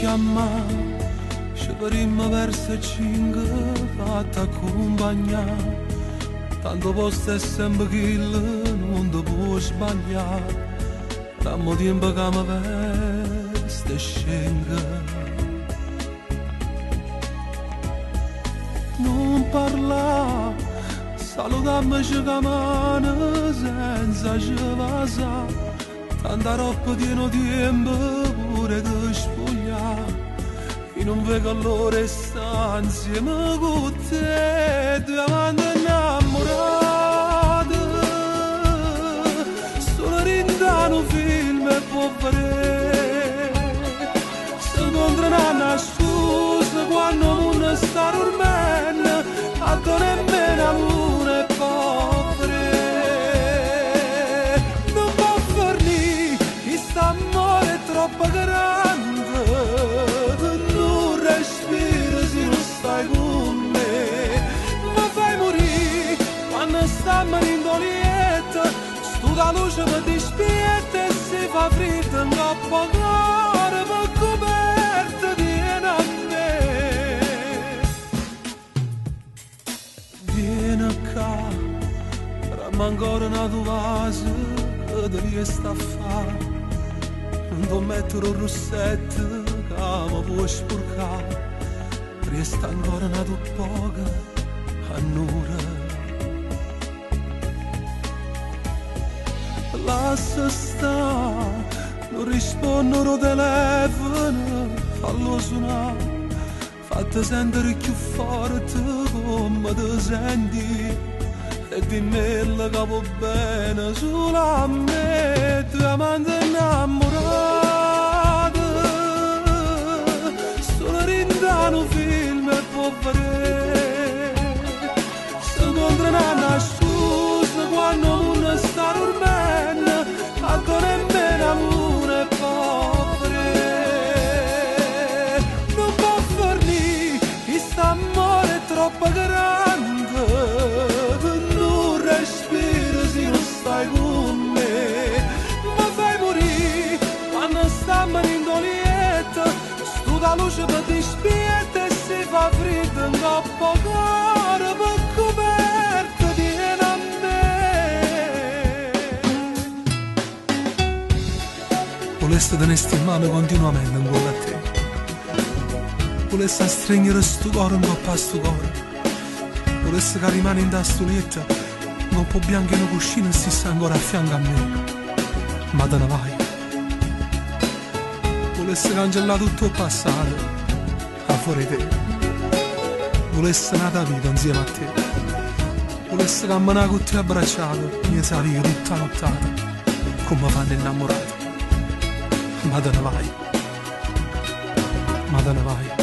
chiama, sceverimmo verso 5 fatta accompagnare. Tanto posto è sempre kill, non ti può sbagliare. Dammo tempo che mi veste scenga. Non parla, salutammoci con mano senza cevasa. Tanta roba tiene tempo pure di spogliare. E non vedo allora sta insieme con te, due amanti innamorati. Solo rindano film e può vedere. Si incontrano a scusa quando non sta dormendo, a nemmeno l'una è povere. Non può fornire, questo amore è troppo grande. Non respiro se non stai con me. Mi fai morire quando stiamo in lieta. Stu da luce mi dispietta e si fa freddo in coppa cuore. Mi coperta viene a me. Vieni qua, ramma ancora una tua vase che ti riesco a fare. Non ti mettere un rossetto che mi può sporcare. Resta ancora una tua poca annura. Lascia sta, non rispondono al telefono, fallo suonare. Fatti sentire più forte come ti senti. E dimmi che va bene solo a me. Due amanti innamorati, solo rindano film e può vedere. Si incontrano a scusa quando non sta dormendo, a nemmeno l'una è povere. Non può fornire, questo amore è troppo grande. Non respiro se non stai con me. Mi fai morire quando stiamo in lieta. Stu da luce mi dispietta e si fa freddo in coppa cuore. Mi coperta viene a me. Voleste tenerti in mano continuamente in quello a te. Volesse stringere sto cuore in coppa a sto cuore. Volesse che rimane in da stulietta, un po' bianco in un cuscino e si sta ancora a fianco a me. Ma te ne vai. Volesse cancellare tutto il passato, a fuori te. Volesse nata vita insieme a te. Volesse camminare con te abbracciato, mi sa via tutta nottata, come fanno innamorati. Ma te ne vai. Ma te ne vai.